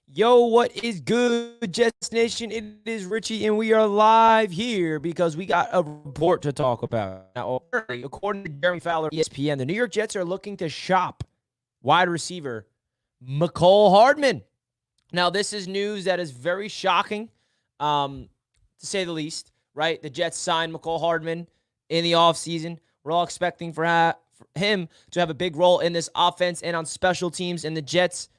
Yo, what is good, Jets Nation? It is Richie, and we are live here because we got a report to talk about. Now, according to Jeremy Fowler, ESPN, the New York Jets are looking to shop wide receiver Mecole Hardman. Now, this is news that is very shocking, to say the least, right? The Jets signed Mecole Hardman in the offseason. We're all expecting for him to have a big role in this offense and on special teams, and the Jets,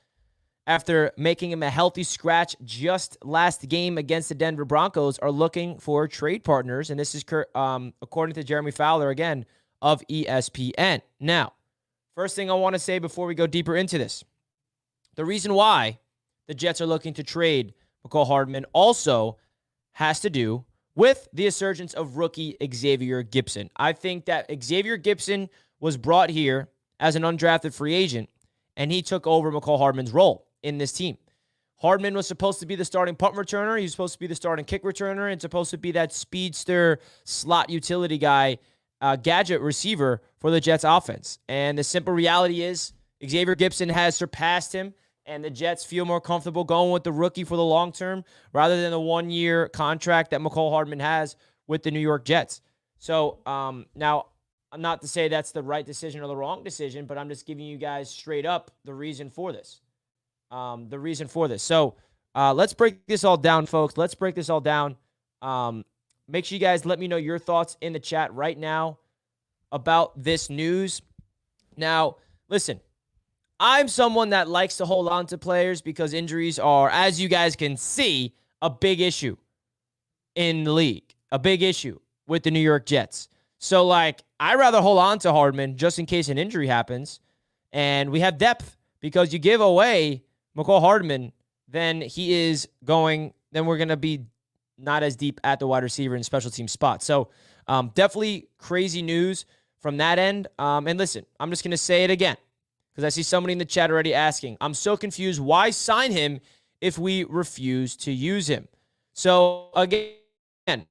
after making him a healthy scratch just last game against the Denver Broncos, are looking for trade partners. And this is according to Jeremy Fowler, again, of ESPN. Now, first thing I want to say before we go deeper into this, the reason why the Jets are looking to trade Mecole Hardman also has to do with the resurgence of rookie Xavier Gipson. I think that Xavier Gipson was brought here as an undrafted free agent, and he took over Mecole Hardman's role in this team. Hardman was supposed to be the starting punt returner. He was supposed to be the starting kick returner and supposed to be that speedster slot utility guy, gadget receiver for the Jets offense. And the simple reality is Xavier Gipson has surpassed him, and the Jets feel more comfortable going with the rookie for the long term rather than the 1-year contract that Mecole Hardman has with the New York Jets. So now, not to say that's the right decision or the wrong decision, but I'm just giving you guys straight up the reason for this. So let's break this all down, folks. Let's break this all down. Make sure you guys let me know your thoughts in the chat right now about this news. Now, listen, I'm someone that likes to hold on to players because injuries are, as you guys can see, a big issue in the league, a big issue with the New York Jets. So, I'd rather hold on to Hardman just in case an injury happens, and we have depth because you give away Mecole Hardman, then we're going to be not as deep at the wide receiver and special team spot. So definitely crazy news from that end. And listen, I'm just going to say it again because I see somebody in the chat already asking. I'm so confused. Why sign him if we refuse to use him? So again,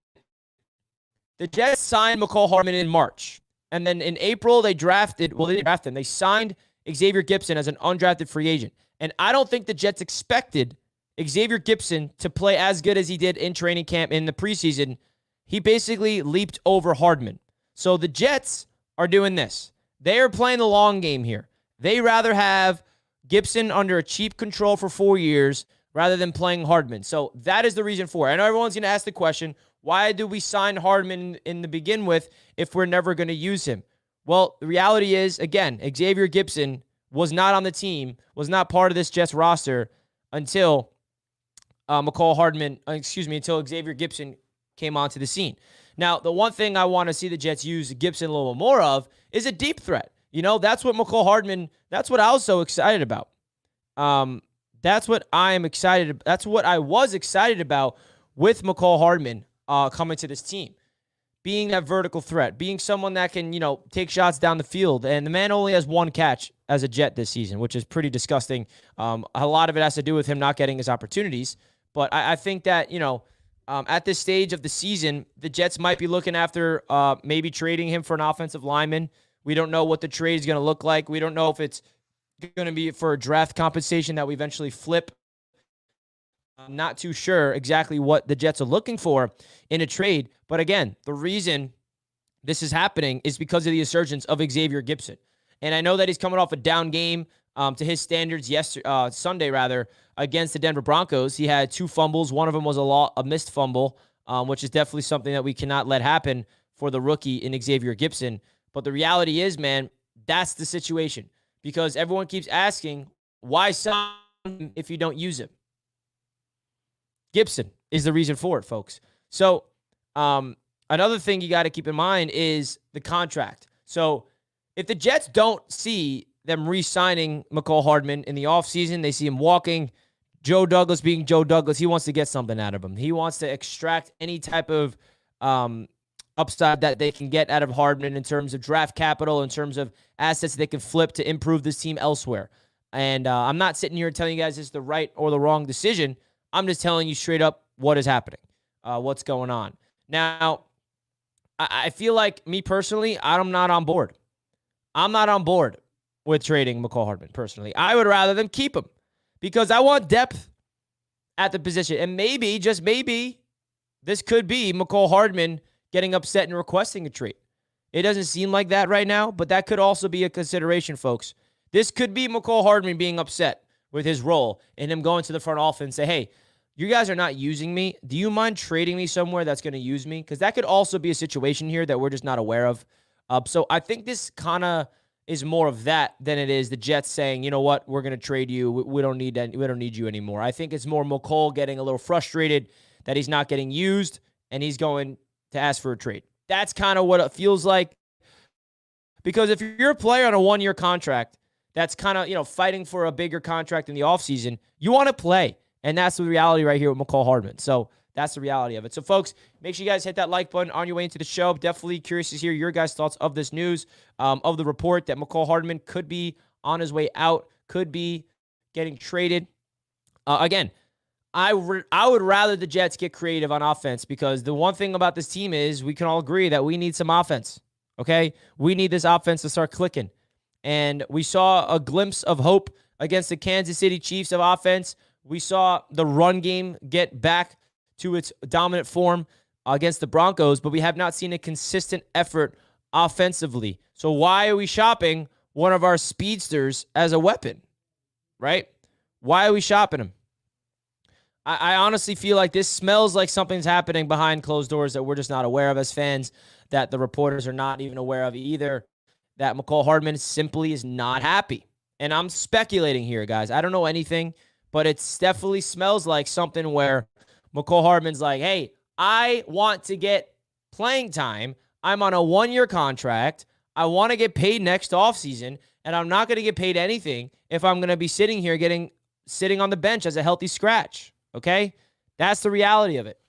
the Jets signed Mecole Hardman in March. And then in April, they didn't draft him. They signed Xavier Gipson as an undrafted free agent. And I don't think the Jets expected Xavier Gipson to play as good as he did in training camp in the preseason. He basically leaped over Hardman. So the Jets are doing this. They are playing the long game here. They rather have Gipson under a cheap control for 4 years rather than playing Hardman. So that is the reason for it. I know everyone's going to ask the question, why do we sign Hardman in the begin with if we're never going to use him? Well, the reality is, again, Xavier Gipson was not on the team, was not part of this Jets roster until until Xavier Gipson came onto the scene. Now, the one thing I want to see the Jets use Gipson a little more of is a deep threat. That's what Mecole Hardman, that's what I was so excited about. That's what I was excited about with Mecole Hardman coming to this team. Being that vertical threat, being someone that can, take shots down the field. And the man only has one catch as a Jet this season, which is pretty disgusting. A lot of it has to do with him not getting his opportunities. But I think that, at this stage of the season, the Jets might be looking after maybe trading him for an offensive lineman. We don't know what the trade is going to look like. We don't know if it's going to be for a draft compensation that we eventually flip. I'm not too sure exactly what the Jets are looking for in a trade. But again, the reason this is happening is because of the resurgence of Xavier Gipson. And I know that he's coming off a down game to his standards Sunday, against the Denver Broncos. He had 2 fumbles. One of them was a missed fumble, which is definitely something that we cannot let happen for the rookie in Xavier Gipson. But the reality is, man, that's the situation. Because everyone keeps asking, why sign him if you don't use him? Gipson is the reason for it, folks. So another thing you got to keep in mind is the contract. So if the Jets don't see them re-signing Mecole Hardman in the offseason, they see him walking, Joe Douglas being Joe Douglas, he wants to get something out of him. He wants to extract any type of upside that they can get out of Hardman in terms of draft capital, in terms of assets they can flip to improve this team elsewhere. And I'm not sitting here telling you guys it's the right or the wrong decision. I'm just telling you straight up what is happening, what's going on. Now, I feel like, me personally, I'm not on board. I'm not on board with trading Mecole Hardman, personally. I would rather them keep him because I want depth at the position. And maybe, just maybe, this could be Mecole Hardman getting upset and requesting a trade. It doesn't seem like that right now, but that could also be a consideration, folks. This could be Mecole Hardman being upset with his role and him going to the front office and say, hey, you guys are not using me. Do you mind trading me somewhere that's going to use me? Because that could also be a situation here that we're just not aware of. So I think this kind of is more of that than it is the Jets saying, you know what, we're going to trade you. We don't need you anymore. I think it's more Mecole getting a little frustrated that he's not getting used and he's going to ask for a trade. That's kind of what it feels like. Because if you're a player on a one-year contract that's kind of, fighting for a bigger contract in the offseason, you want to play. And that's the reality right here with Mecole Hardman. So that's the reality of it. So, folks, make sure you guys hit that like button on your way into the show. Definitely curious to hear your guys' thoughts of this news, of the report that Mecole Hardman could be on his way out, could be getting traded. Again, I would rather the Jets get creative on offense, because the one thing about this team is we can all agree that we need some offense, okay? We need this offense to start clicking. And we saw a glimpse of hope against the Kansas City Chiefs of offense. We saw the run game get back to its dominant form against the Broncos, but we have not seen a consistent effort offensively. So why are we shopping one of our speedsters as a weapon, right? Why are we shopping him? I honestly feel like this smells like something's happening behind closed doors that we're just not aware of as fans, that the reporters are not even aware of either, that Mecole Hardman simply is not happy. And I'm speculating here, guys. I don't know anything, but it definitely smells like something where Mecole Hardman's like, hey, I want to get playing time. I'm on a one-year contract. I want to get paid next offseason, and I'm not going to get paid anything if I'm going to be sitting here sitting on the bench as a healthy scratch. Okay? That's the reality of it.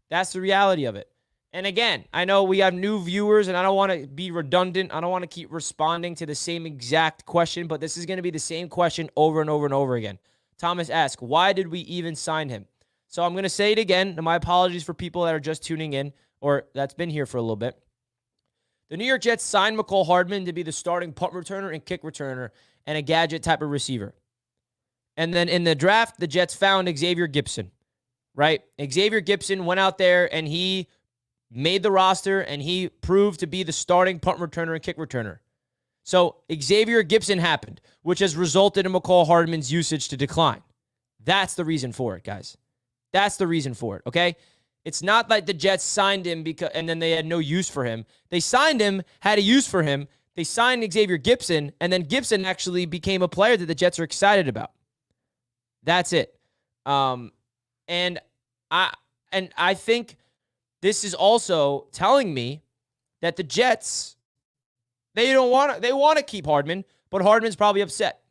That's the reality of it. And again, I know we have new viewers, and I don't want to be redundant. I don't want to keep responding to the same exact question, but this is going to be the same question over and over and over again. Thomas asks, why did we even sign him? So I'm going to say it again, and my apologies for people that are just tuning in or that's been here for a little bit. The New York Jets signed Mecole Hardman to be the starting punt returner and kick returner and a gadget type of receiver. And then in the draft, the Jets found Xavier Gipson, right? Xavier Gipson went out there and he made the roster and he proved to be the starting punt returner and kick returner. So Xavier Gipson happened, which has resulted in Mecole Hardman's usage to decline. That's the reason for it, guys. That's the reason for it, okay? It's not like the Jets signed him and then they had no use for him. They signed him, had a use for him. They signed Xavier Gipson, and then Gipson actually became a player that the Jets are excited about. That's it. And I think this is also telling me that the Jets, they want to keep Hardman, but Hardman's probably upset.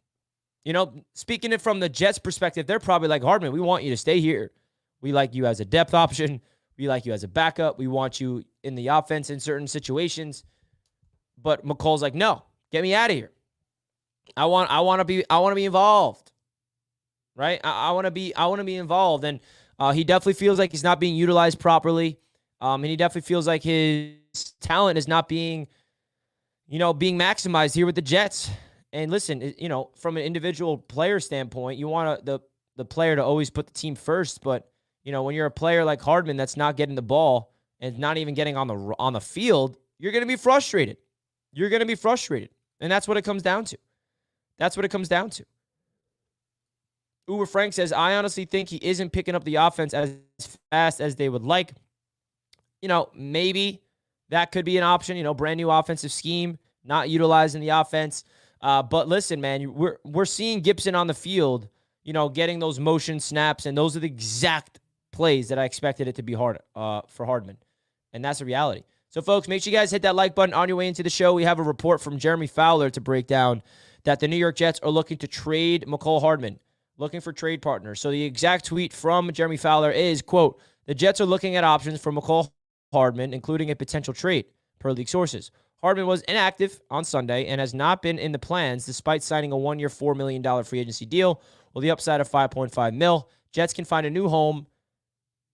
Speaking it from the Jets' perspective, they're probably like, Hardman, we want you to stay here. We like you as a depth option. We like you as a backup. We want you in the offense in certain situations. But McColl's like, no, get me out of here. I want to be involved. Right? I want to be involved. And he definitely feels like he's not being utilized properly. And he definitely feels like his talent is not being maximized here with the Jets. And listen, from an individual player standpoint, you want the player to always put the team first. But, when you're a player like Hardman that's not getting the ball and not even getting on the field, you're going to be frustrated. You're going to be frustrated. And that's what it comes down to. That's what it comes down to. Uber Frank says, I honestly think he isn't picking up the offense as fast as they would like. Maybe that could be an option, brand new offensive scheme, not utilizing the offense. But listen, man, we're seeing Gipson on the field, getting those motion snaps, and those are the exact plays that I expected it to be hard for Hardman. And that's the reality. So, folks, make sure you guys hit that like button on your way into the show. We have a report from Jeremy Fowler to break down that the New York Jets are looking to trade Mecole Hardman, looking for trade partners. So the exact tweet from Jeremy Fowler is, quote, the Jets are looking at options for Mecole Hardman, including a potential trade, per league sources. Hardman was inactive on Sunday and has not been in the plans despite signing a one-year $4 million free agency deal with the upside of $5.5 million. Jets can find a new home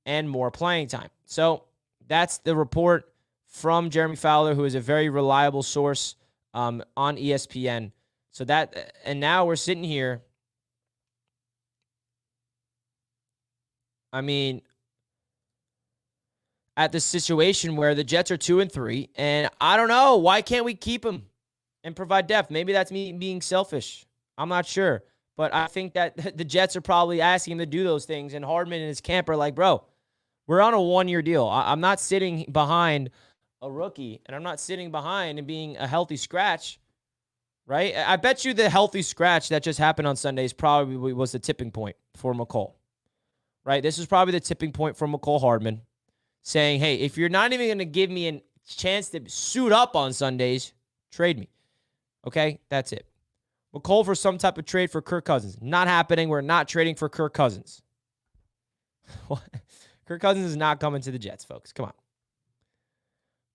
and more playing time. So that's the report from Jeremy Fowler, who is a very reliable source on ESPN. So that, and now we're sitting here I mean, at the situation where the Jets are 2-3, and I don't know, why can't we keep him and provide depth? Maybe that's me being selfish. I'm not sure. But I think that the Jets are probably asking him to do those things, and Hardman and his camp are like, bro, we're on a one-year deal. I'm not sitting behind a rookie, and I'm not sitting behind and being a healthy scratch, right? I bet you the healthy scratch that just happened on Sundays probably was the tipping point for Mecole, right? This is probably the tipping point for Mecole Hardman, saying, hey, if you're not even going to give me a chance to suit up on Sundays, trade me. Okay, that's it. Mecole for some type of trade for Kirk Cousins. Not happening. We're not trading for Kirk Cousins. Kirk Cousins is not coming to the Jets, folks. Come on.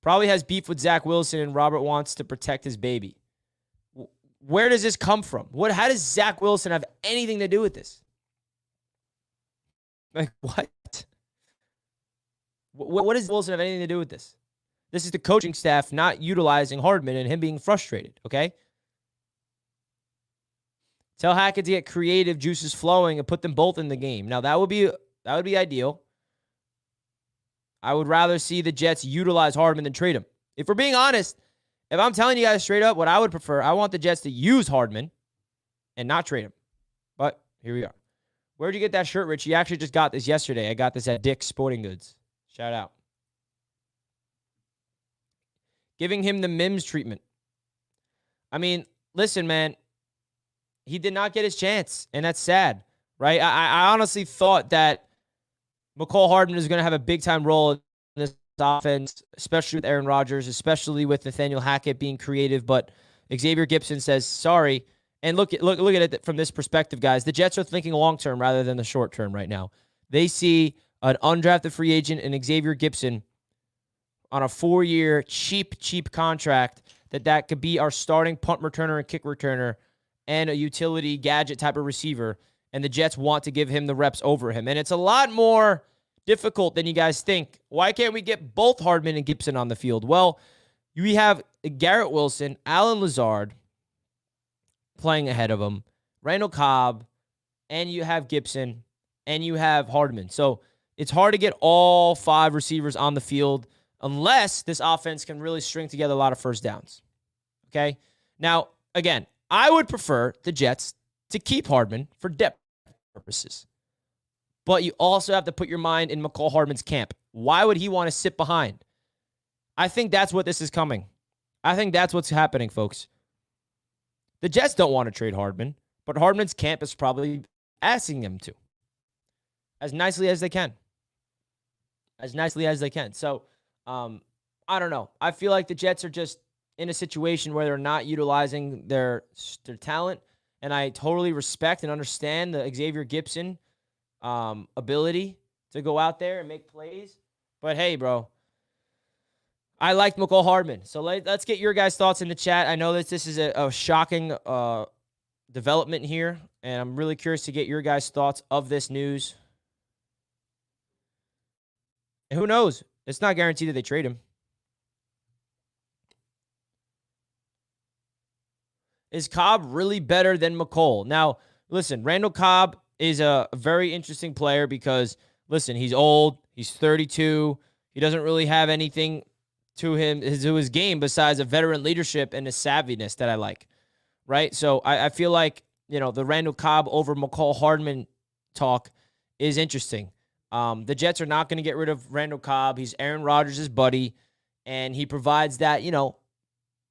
Probably has beef with Zach Wilson, and Robert wants to protect his baby. Where does this come from? How does Zach Wilson have anything to do with this? Like, what? What does Wilson have anything to do with this? This is the coaching staff not utilizing Hardman and him being frustrated, okay? Tell Hackett to get creative, juices flowing, and put them both in the game. Now, that would be ideal. I would rather see the Jets utilize Hardman than trade him. If we're being honest, if I'm telling you guys straight up what I would prefer, I want the Jets to use Hardman and not trade him. But here we are. Where'd you get that shirt, Rich? You actually just got this yesterday. I got this at Dick's Sporting Goods. Shout out. Giving him the Mims treatment. I mean, listen, man. He did not get his chance, and that's sad, right? I honestly thought that Mecole Hardman is going to have a big-time role in this offense, especially with Aaron Rodgers, especially with Nathaniel Hackett being creative, but Xavier Gipson says, sorry. And look at it from this perspective, guys. The Jets are thinking long-term rather than the short-term right now. They see an undrafted free agent in Xavier Gipson on a 4-year cheap contract that could be our starting punt returner and kick returner and a utility gadget type of receiver, and the Jets want to give him the reps over him. And it's a lot more difficult than you guys think. Why can't we get both Hardman and Gipson on the field? Well, we have Garrett Wilson, Alan Lazard playing ahead of him, Randall Cobb, and you have Gipson, and you have Hardman. So it's hard to get all 5 receivers on the field unless this offense can really string together a lot of first downs. Okay? Now, again, I would prefer the Jets to keep Hardman for depth purposes. But you also have to put your mind in Mecole Hardman's camp. Why would he want to sit behind? I think that's what this is coming. I think that's what's happening, folks. The Jets don't want to trade Hardman, but Hardman's camp is probably asking them to. As nicely as they can. As nicely as they can. So, I don't know. I feel like the Jets are just in a situation where they're not utilizing their talent, and I totally respect and understand the Xavier Gipson ability to go out there and make plays. But hey, bro, I liked Mecole Hardman. So let's get your guys' thoughts in the chat. I know that this is a shocking development here, and I'm really curious to get your guys' thoughts of this news. And who knows? It's not guaranteed that they trade him. Is Cobb really better than Mecole? Now, listen, Randall Cobb is a very interesting player because, listen, he's old. He's 32. He doesn't really have anything to his game besides a veteran leadership and a savviness that I like, right? So I feel like, the Randall Cobb over Mecole Hardman talk is interesting. The Jets are not going to get rid of Randall Cobb. He's Aaron Rodgers' buddy, and he provides that,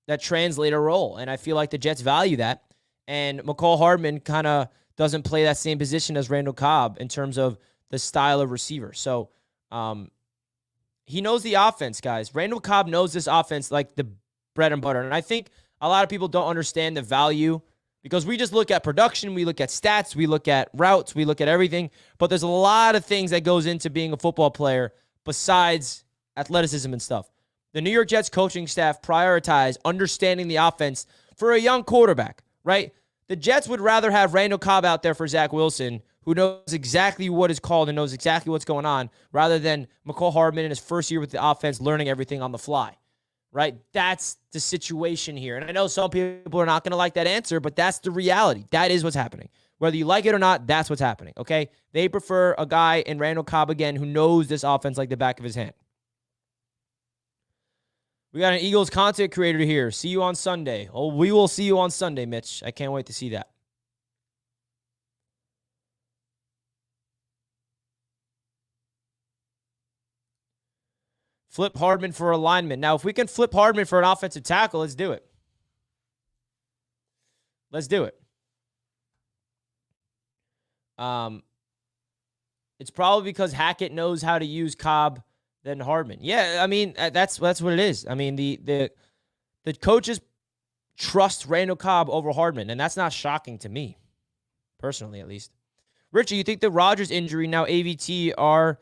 that translator role. And I feel like the Jets value that. And Mecole Hardman kind of doesn't play that same position as Randall Cobb in terms of the style of receiver. So he knows the offense, guys. Randall Cobb knows this offense like the bread and butter. And I think a lot of people don't understand the value because we just look at production, we look at stats, we look at routes, we look at everything. But there's a lot of things that goes into being a football player besides athleticism and stuff. The New York Jets coaching staff prioritize understanding the offense for a young quarterback, right? The Jets would rather have Randall Cobb out there for Zach Wilson, who knows exactly what is called and knows exactly what's going on, rather than Mecole Hardman in his first year with the offense learning everything on the fly, right? That's the situation here. And I know some people are not going to like that answer, but that's the reality. That is what's happening. Whether you like it or not, that's what's happening, okay? They prefer a guy in Randall Cobb again who knows this offense like the back of his hand. We got an Eagles content creator here. See you on Sunday. Oh, we will see you on Sunday, Mitch. I can't wait to see that. Flip Hardman for alignment. Now, if we can flip Hardman for an offensive tackle, let's do it. Let's do it. It's probably because Hackett knows how to use Cobb than Hardman. Yeah, I mean, that's what it is. I mean, the coaches trust Randall Cobb over Hardman, and that's not shocking to me, personally at least. Richie, you think the Rodgers injury, now AVT, are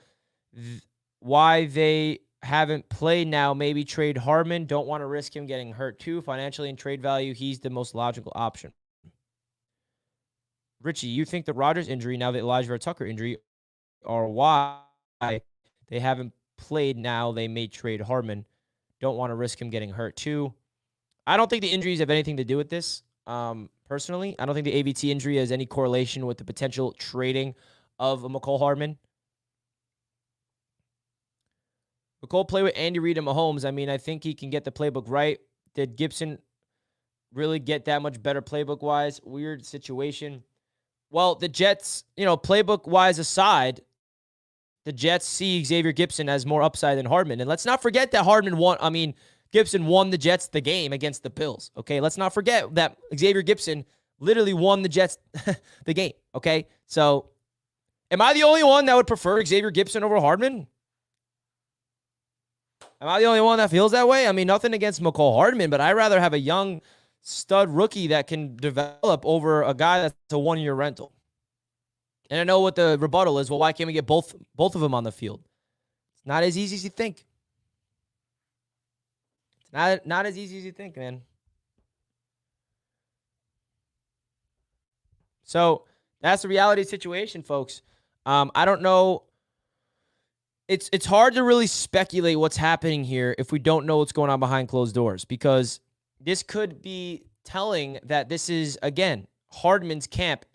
why they haven't played now? Maybe trade Hardman. Don't want to risk him getting hurt too. Financially and trade value, he's the most logical option. Richie, you think the Rodgers injury, now the Elijah Vera Tucker injury, are why they haven't played now? They may trade Hardman. Don't want to risk him getting hurt too. I don't think the injuries have anything to do with this. Personally, I don't think the AVT injury has any correlation with the potential trading of Mecole Hardman. Mecole played with Andy Reid and Mahomes. I mean, I think he can get the playbook right. Did Gibson really get that much better playbook-wise? Weird situation. Well, the Jets, playbook-wise aside, the Jets see Xavier Gibson as more upside than Hardman. And let's not forget that Gibson won the Jets the game against the Bills. Okay, let's not forget that Xavier Gibson literally won the Jets the game. Okay, so am I the only one that would prefer Xavier Gibson over Hardman? Am I the only one that feels that way? I mean, nothing against Mecole Hardman, but I'd rather have a young stud rookie that can develop over a guy that's a one-year rental. And I know what the rebuttal is. Well, why can't we get both of them on the field? It's not as easy as you think. It's not as easy as you think, man. So that's the reality situation, folks. I don't know. It's hard to really speculate what's happening here if we don't know what's going on behind closed doors, because this could be telling that this is, again, Hardman's camp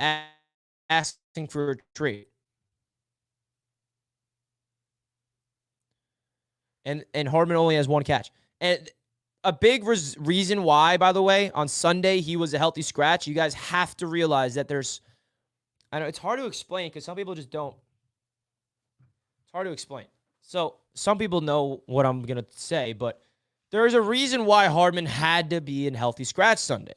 asking for a trade. And Hardman only has one catch. And a big reason why, by the way, on Sunday he was a healthy scratch, you guys have to realize that I know it's hard to explain because some people just don't. It's hard to explain. So some people know what I'm going to say, but there is a reason why Hardman had to be in healthy scratch Sunday.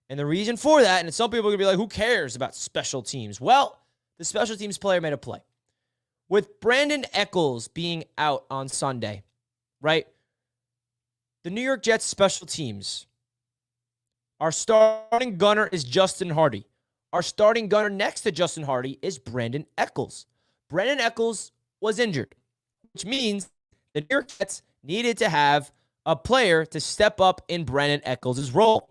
And the reason for that, and some people are going to be like, who cares about special teams? Well, the special teams player made a play. With Brandon Echols being out on Sunday, right? The New York Jets special teams, our starting gunner is Justin Hardy. Our starting gunner next to Justin Hardy is Brandon Echols. Brandon Echols was injured, which means the New York Jets needed to have a player to step up in Brandon Echols' role.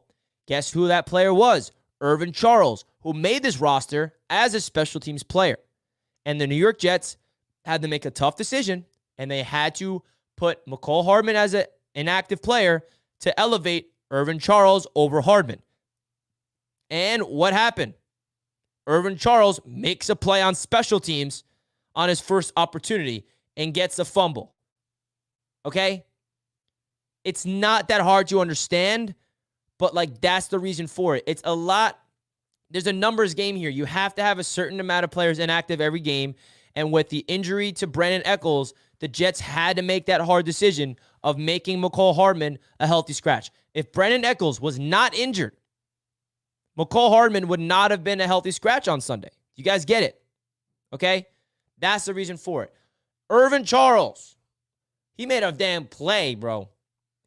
Guess who that player was? Irvin Charles, who made this roster as a special teams player. And the New York Jets had to make a tough decision, and they had to put Mecole Hardman as an inactive player to elevate Irvin Charles over Hardman. And what happened? Irvin Charles makes a play on special teams on his first opportunity and gets a fumble. Okay? It's not that hard to understand, but that's the reason for it. It's a lot. There's a numbers game here. You have to have a certain amount of players inactive every game. And with the injury to Brandon Echols, the Jets had to make that hard decision of making Mecole Hardman a healthy scratch. If Brandon Echols was not injured, Mecole Hardman would not have been a healthy scratch on Sunday. You guys get it? Okay? That's the reason for it. Irvin Charles, he made a damn play, bro.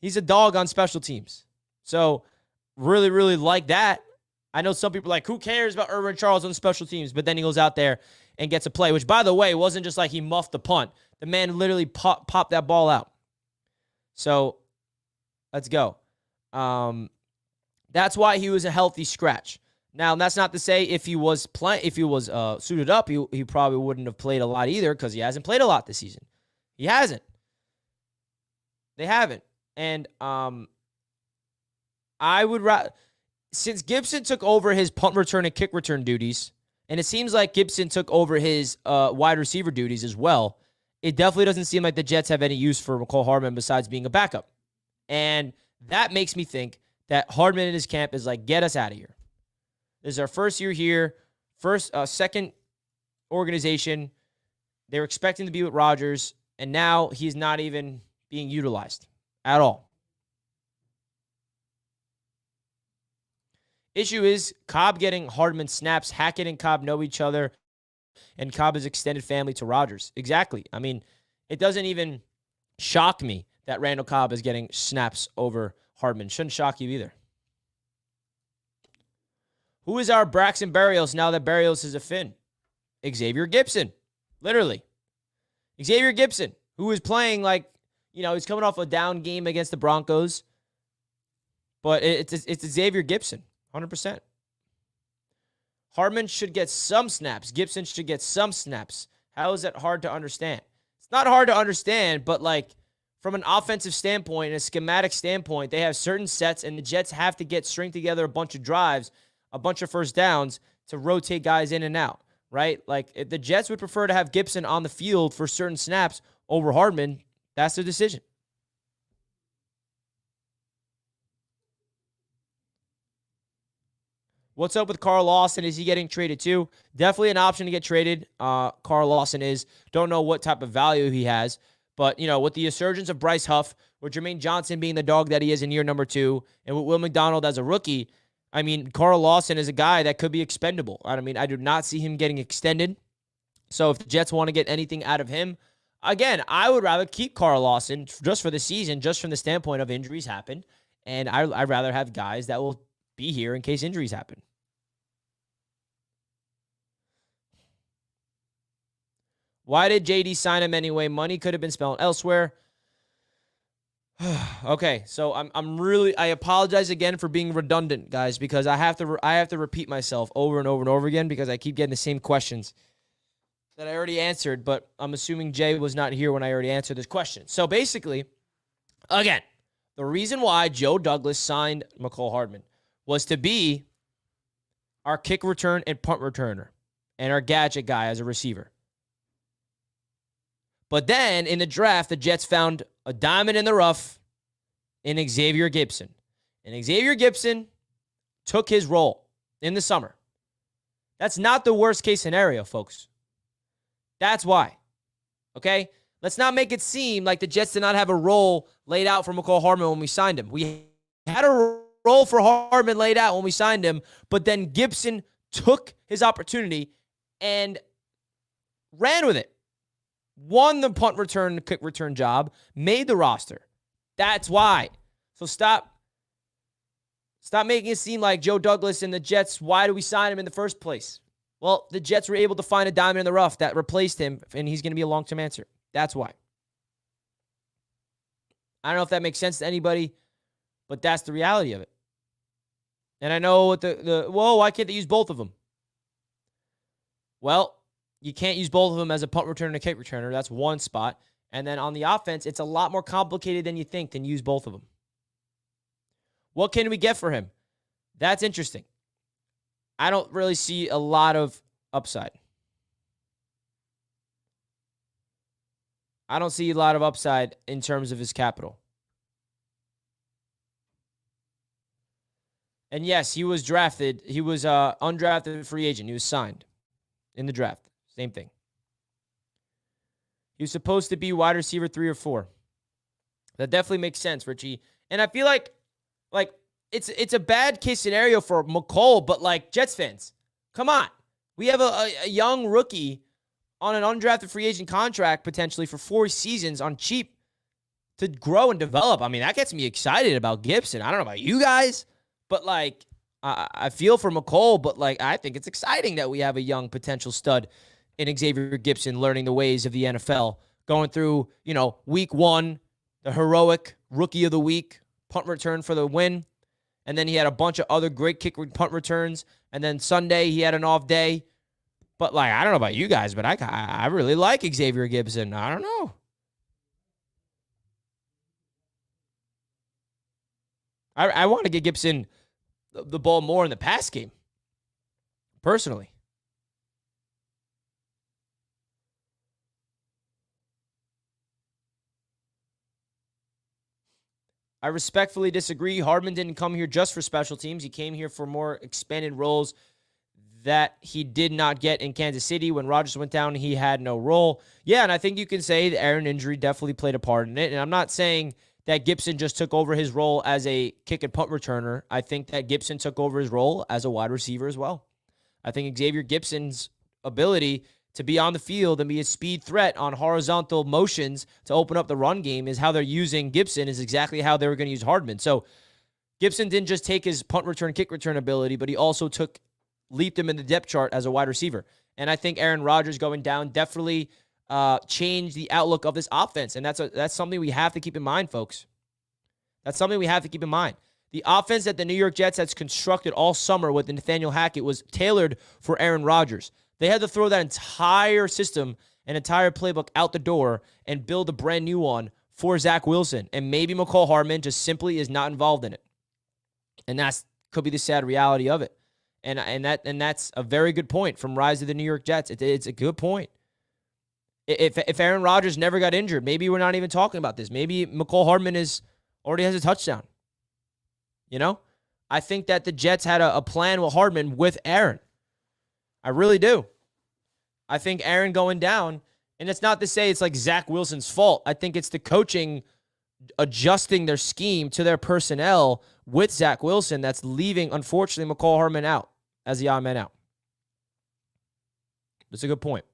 He's a dog on special teams. So, really, really like that. I know some people are like, who cares about Irvin Charles on special teams? But then he goes out there and gets a play, which, by the way, wasn't just like he muffed the punt. The man literally popped that ball out. So, let's go. That's why he was a healthy scratch. Now, that's not to say if he was suited up, he probably wouldn't have played a lot either, because he hasn't played a lot this season. He hasn't. They haven't. And I would since Gibson took over his punt return and kick return duties, and it seems like Gibson took over his wide receiver duties as well, it definitely doesn't seem like the Jets have any use for Mecole Hardman besides being a backup. And that makes me think that Hardman in his camp is like, get us out of here. This is our first year here, second organization. They're expecting to be with Rodgers, and now he's not even being utilized at all. Issue is Cobb getting Hardman snaps. Hackett and Cobb know each other, and Cobb is extended family to Rodgers. Exactly. I mean, it doesn't even shock me that Randall Cobb is getting snaps over Hardman. Shouldn't shock you either. Who is our Braxton Berrios now that Berrios is a Finn? Xavier Gipson. Literally. Xavier Gipson, who is playing like, he's coming off a down game against the Broncos. But it's Xavier Gipson. 100%. Hardman should get some snaps. Gibson should get some snaps. How is that hard to understand? It's not hard to understand, but like from an offensive standpoint and a schematic standpoint, they have certain sets, and the Jets have to string together a bunch of drives, a bunch of first downs to rotate guys in and out, right? Like if the Jets would prefer to have Gibson on the field for certain snaps over Hardman, that's their decision. What's up with Carl Lawson? Is he getting traded too? Definitely an option to get traded. Carl Lawson is. Don't know what type of value he has. But, with the resurgence of Bryce Huff, with Jermaine Johnson being the dog that he is in year number 2, and with Will McDonald as a rookie, I mean, Carl Lawson is a guy that could be expendable. I mean, I do not see him getting extended. So if the Jets want to get anything out of him, again, I would rather keep Carl Lawson just for the season, just from the standpoint of injuries happen. And I'd rather have guys that will be here in case injuries happen. Why did JD sign him anyway? Money could have been spent elsewhere. Okay, so I apologize again for being redundant, guys, because I have to repeat myself over and over and over again because I keep getting the same questions that I already answered, but I'm assuming Jay was not here when I already answered this question. So basically, again, the reason why Joe Douglas signed Mecole Hardman was to be our kick return and punt returner and our gadget guy as a receiver. But then in the draft, the Jets found a diamond in the rough in Xavier Gipson. And Xavier Gipson took his role in the summer. That's not the worst case scenario, folks. That's why. Okay? Let's not make it seem like the Jets did not have a role laid out for Mecole Hardman when we signed him. We had a role for Hardman laid out when we signed him, but then Gipson took his opportunity and ran with it. Won the punt return, kick return job, made the roster. That's why. So stop making it seem like Joe Douglas and the Jets, why do we sign him in the first place? Well, the Jets were able to find a diamond in the rough that replaced him, and he's going to be a long-term answer. That's why. I don't know if that makes sense to anybody, but that's the reality of it. And I know what why can't they use both of them? Well, you can't use both of them as a punt returner and a kick returner. That's one spot. And then on the offense, it's a lot more complicated than you think than use both of them. What can we get for him? That's interesting. I don't really see a lot of upside. I don't see a lot of upside in terms of his capital. And yes, he was drafted. He was undrafted free agent. He was signed in the draft. Same thing. He was supposed to be wide receiver 3 or 4. That definitely makes sense, Richie. And I feel like it's a bad case scenario for Mecole, but like Jets fans, come on. We have a young rookie on an undrafted free agent contract potentially for 4 seasons on cheap to grow and develop. I mean, that gets me excited about Gibson. I don't know about you guys, but like I feel for Mecole, but like I think it's exciting that we have a young potential stud in Xavier Gipson learning the ways of the NFL, going through, week 1, the heroic rookie of the week, punt return for the win. And then he had a bunch of other great kick punt returns. And then Sunday he had an off day. But like, I don't know about you guys, but I really like Xavier Gipson. I don't know. I want to get Gibson the ball more in the pass game, personally. I respectfully disagree. Hardman didn't come here just for special teams. He came here for more expanded roles that he did not get in Kansas City. When Rodgers went down, he had no role. Yeah, and I think you can say the Aaron injury definitely played a part in it. And I'm not saying that Gibson just took over his role as a kick and punt returner. I think that Gibson took over his role as a wide receiver as well. I think Xavier Gibson's ability to be on the field and be a speed threat on horizontal motions to open up the run game is how they're using Gibson, is exactly how they were going to use Hardman. So Gibson didn't just take his punt return, kick return ability, but he also leaped him in the depth chart as a wide receiver. And I think Aaron Rodgers going down definitely changed the outlook of this offense. And that's something we have to keep in mind, folks. That's something we have to keep in mind. The offense that the New York Jets has constructed all summer with Nathaniel Hackett was tailored for Aaron Rodgers. They had to throw that entire system, an entire playbook out the door and build a brand new one for Zach Wilson. And maybe Mecole Hardman just simply is not involved in it. And that's could be the sad reality of it. And that's a very good point from Rise of the New York Jets. It's a good point. If Aaron Rodgers never got injured, maybe we're not even talking about this. Maybe Mecole Hardman already has a touchdown. You know? I think that the Jets had a plan with Hardman with Aaron. I really do. I think Aaron going down, and it's not to say it's like Zach Wilson's fault. I think it's the coaching adjusting their scheme to their personnel with Zach Wilson that's leaving, unfortunately, Mecole Hardman out as the odd man out. That's a good point.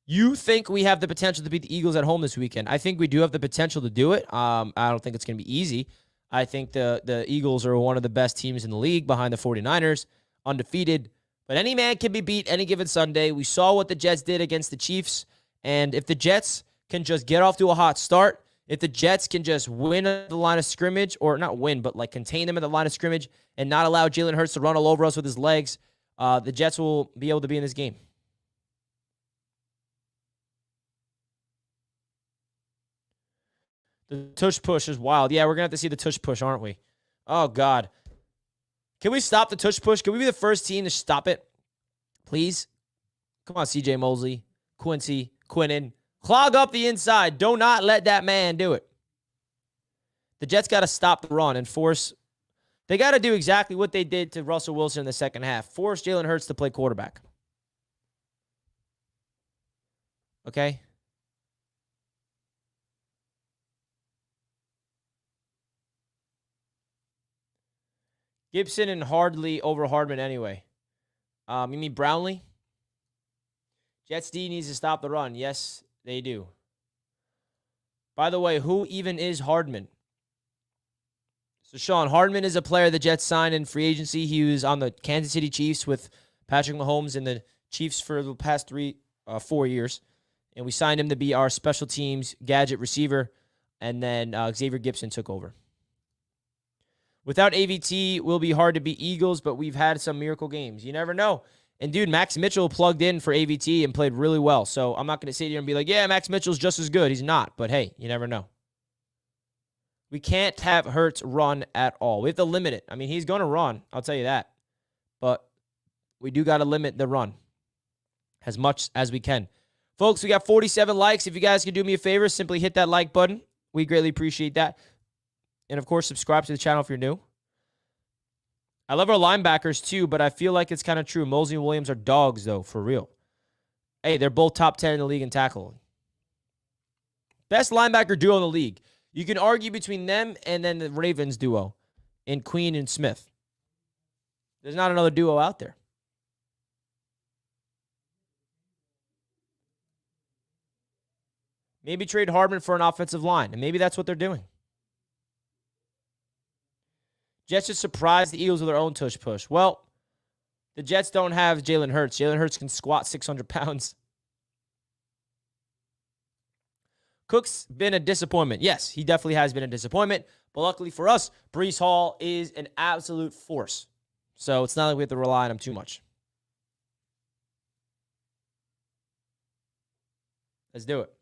You think we have the potential to beat the Eagles at home this weekend? I think we do have the potential to do it. I don't think it's going to be easy. I think the Eagles are one of the best teams in the league behind the 49ers, undefeated. But any man can be beat any given Sunday. We saw what the Jets did against the Chiefs. And if the Jets can just get off to a hot start, if the Jets can just win at the line of scrimmage, or not win, but like contain them at the line of scrimmage and not allow Jalen Hurts to run all over us with his legs, the Jets will be able to be in this game. The tush push is wild. Yeah, we're going to have to see the tush push, aren't we? Oh, God. Can we stop the tush push? Can we be the first team to stop it? Please? Come on, CJ Mosley, Quincy, Quinnen. Clog up the inside. Do not let that man do it. The Jets got to stop the run and force. They got to do exactly what they did to Russell Wilson in the second half. Force Jalen Hurts to play quarterback. Okay? Gibson and Hardley over Hardman anyway. You mean Brownlee? Jets D needs to stop the run. Yes, they do. By the way, who even is Hardman? So, Sean, Hardman is a player the Jets signed in free agency. He was on the Kansas City Chiefs with Patrick Mahomes and the Chiefs for the past 4 years. And we signed him to be our special teams gadget receiver. And then Xavier Gibson took over. Without AVT, it will be hard to beat Eagles, but we've had some miracle games. You never know. And, dude, Max Mitchell plugged in for AVT and played really well. So I'm not going to sit here and be like, yeah, Max Mitchell's just as good. He's not. But, hey, you never know. We can't have Hurts run at all. We have to limit it. I mean, he's going to run. I'll tell you that. But we do got to limit the run as much as we can. Folks, we got 47 likes. If you guys could do me a favor, simply hit that like button. We greatly appreciate that. And, of course, subscribe to the channel if you're new. I love our linebackers, too, but I feel like it's kind of true. Mosley and Williams are dogs, though, for real. Hey, they're both top 10 in the league in tackling. Best linebacker duo in the league. You can argue between them and then the Ravens duo in Queen and Smith. There's not another duo out there. Maybe trade Hardman for an offensive line, and maybe that's what they're doing. Jets just surprised the Eagles with their own tush push. Well, the Jets don't have Jalen Hurts. Jalen Hurts can squat 600 pounds. Cook's been a disappointment. Yes, he definitely has been a disappointment. But luckily for us, Breece Hall is an absolute force. So it's not like we have to rely on him too much. Let's do it.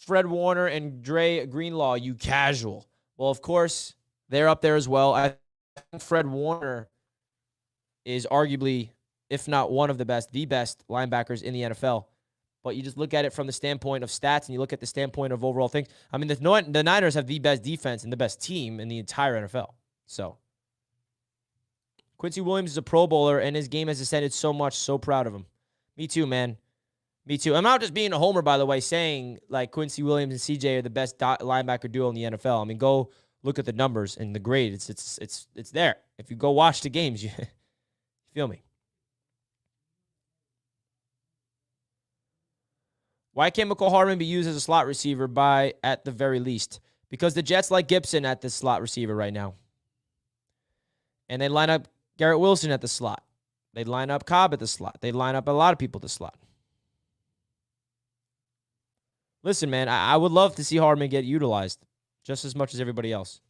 Fred Warner and Dre Greenlaw, you casual. Well, of course, they're up there as well. I think Fred Warner is arguably, if not one of the best linebackers in the NFL. But you just look at it from the standpoint of stats and you look at the standpoint of overall things. I mean, the Niners have the best defense and the best team in the entire NFL. So Quincy Williams is a Pro Bowler, and his game has ascended so much. So proud of him. Me too, man. Me too. I'm not just being a homer, by the way, saying like Quincy Williams and CJ are the best linebacker duo in the NFL. I mean, go look at the numbers and the grade. It's there. If you go watch the games, you feel me. Why can't Mecole Hardman be used as a slot receiver at the very least? Because the Jets like Gibson at the slot receiver right now. And they line up Garrett Wilson at the slot. They line up Cobb at the slot. They line up a lot of people at the slot. Listen, man, I would love to see Hardman get utilized just as much as everybody else.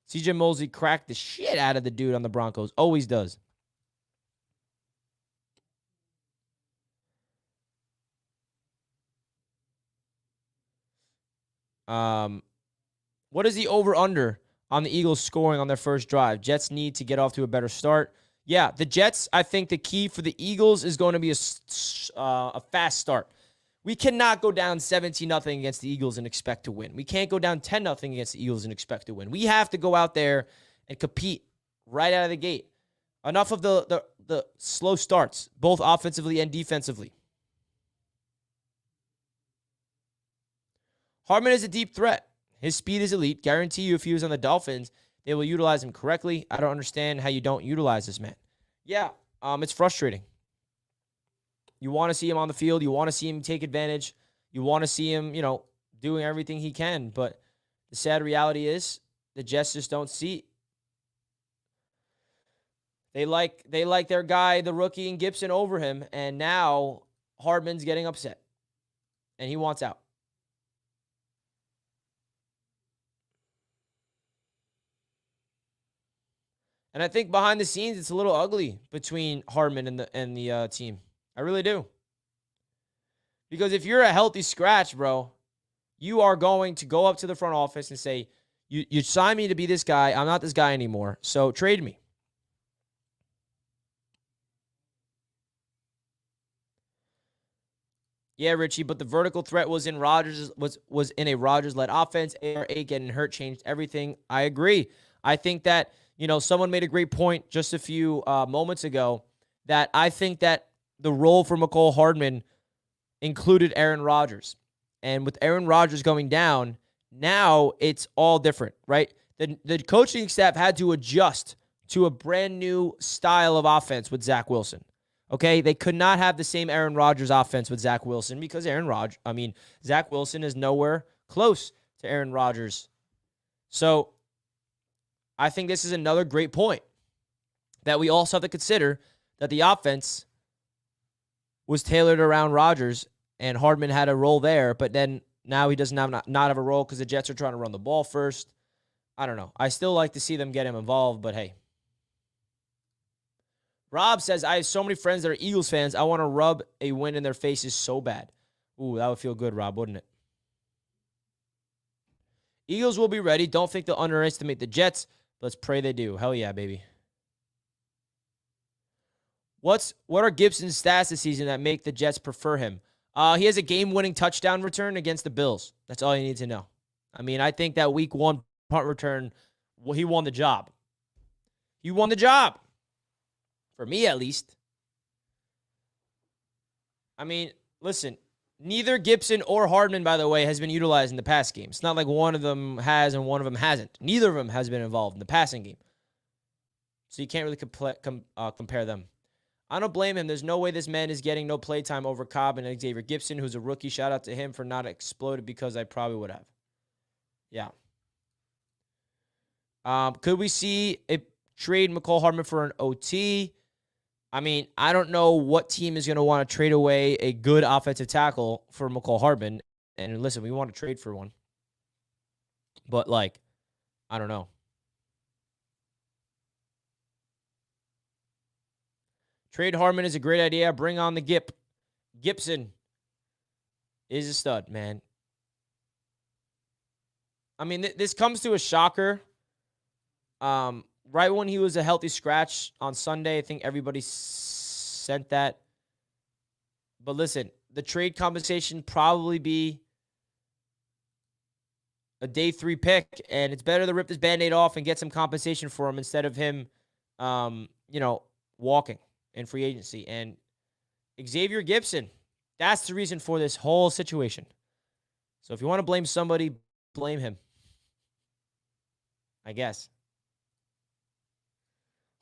CJ Mosley cracked the shit out of the dude on the Broncos. Always does. What is the over-under on the Eagles scoring on their first drive? Jets need to get off to a better start. Yeah, the Jets, I think the key for the Eagles is going to be a fast start. We cannot go down 17-0 against the Eagles and expect to win. We can't go down 10-0 against the Eagles and expect to win. We have to go out there and compete right out of the gate. Enough of the slow starts, both offensively and defensively. Hardman is a deep threat. His speed is elite. Guarantee you if he was on the Dolphins, they will utilize him correctly. I don't understand how you don't utilize this man. Yeah, it's frustrating. You want to see him on the field. You want to see him take advantage. You want to see him, doing everything he can. But the sad reality is the Jets just don't see. They like their guy, the rookie, and Gibson over him. And now Hardman's getting upset. And he wants out. And I think behind the scenes, it's a little ugly between Hardman and the team. I really do. Because if you're a healthy scratch, bro, you are going to go up to the front office and say, you signed me to be this guy. I'm not this guy anymore. So trade me. Yeah, Richie, but the vertical threat was in Rodgers was in a Rodgers-led offense. ARA getting hurt changed everything. I agree. I think that someone made a great point just a few moments ago that I think that the role for Mecole Hardman included Aaron Rodgers. And with Aaron Rodgers going down, now it's all different, right? The coaching staff had to adjust to a brand new style of offense with Zach Wilson. Okay? They could not have the same Aaron Rodgers offense with Zach Wilson because Zach Wilson is nowhere close to Aaron Rodgers. So I think this is another great point that we also have to consider that the offense was tailored around Rodgers and Hardman had a role there, but then now he does not have a role because the Jets are trying to run the ball first. I don't know. I still like to see them get him involved, but hey. Rob says, I have so many friends that are Eagles fans. I want to rub a win in their faces so bad. Ooh, that would feel good, Rob, wouldn't it? Eagles will be ready. Don't think they'll underestimate the Jets. Let's pray they do. Hell yeah, baby. What are Gibson's stats this season that make the Jets prefer him? He has a game-winning touchdown return against the Bills. That's all you need to know. I mean, I think that week 1 punt return, well, he won the job. He won the job. For me, at least. I mean, listen, neither Gibson or Hardman, by the way, has been utilized in the pass game. It's not like one of them has and one of them hasn't. Neither of them has been involved in the passing game. So you can't really compare them. I don't blame him. There's no way this man is getting no playtime over Cobb and Xavier Gibson, who's a rookie. Shout out to him for not exploded because I probably would have. Yeah. Could we see a trade Mecole Hardman for an OT? I mean, I don't know what team is going to want to trade away a good offensive tackle for Mecole Hardman. And listen, we want to trade for one. But, I don't know. Trade Hardman is a great idea. Bring on the Gip. Gibson is a stud, man. I mean, this comes to a shocker. Right when he was a healthy scratch on Sunday, I think everybody sent that. But listen, the trade compensation probably be a day 3 pick, and it's better to rip this Band-Aid off and get some compensation for him instead of him, walking in free agency. And Xavier Gibson, that's the reason for this whole situation. So if you want to blame somebody, blame him, I guess.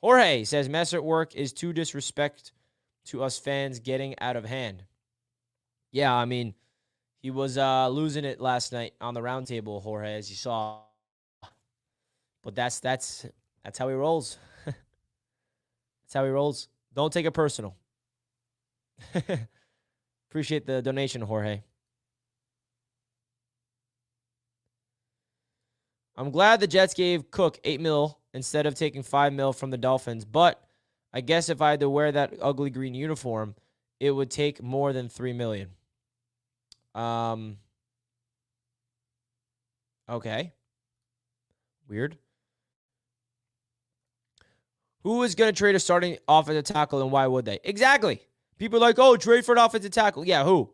Jorge says mess at work is too disrespect to us fans getting out of hand. Yeah, I mean, he was losing it last night on the roundtable, Jorge, as you saw. But that's how he rolls. That's how he rolls. Don't take it personal. Appreciate the donation, Jorge. I'm glad the Jets gave Cook $8 million instead of taking $5 million from the Dolphins, but I guess if I had to wear that ugly green uniform, it would take more than $3 million. Okay. Weird. Who is going to trade a starting offensive tackle, and why would they? Exactly. People are like, oh, trade for an offensive tackle. Yeah, who?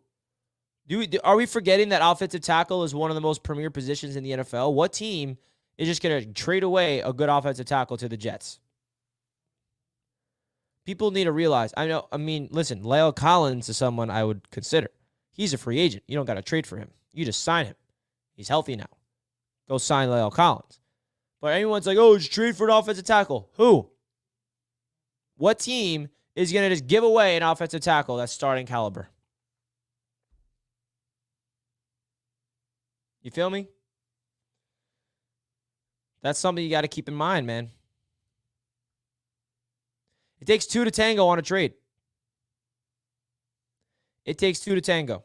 Are we forgetting that offensive tackle is one of the most premier positions in the NFL? What team is just going to trade away a good offensive tackle to the Jets? People need to realize, listen, La'el Collins is someone I would consider. He's a free agent. You don't got to trade for him. You just sign him. He's healthy now. Go sign La'el Collins. But anyone's like, oh, just trade for an offensive tackle. Who? What team is going to just give away an offensive tackle that's starting caliber? You feel me? That's something you got to keep in mind, man. It takes 2 to tango on a trade. It takes 2 to tango.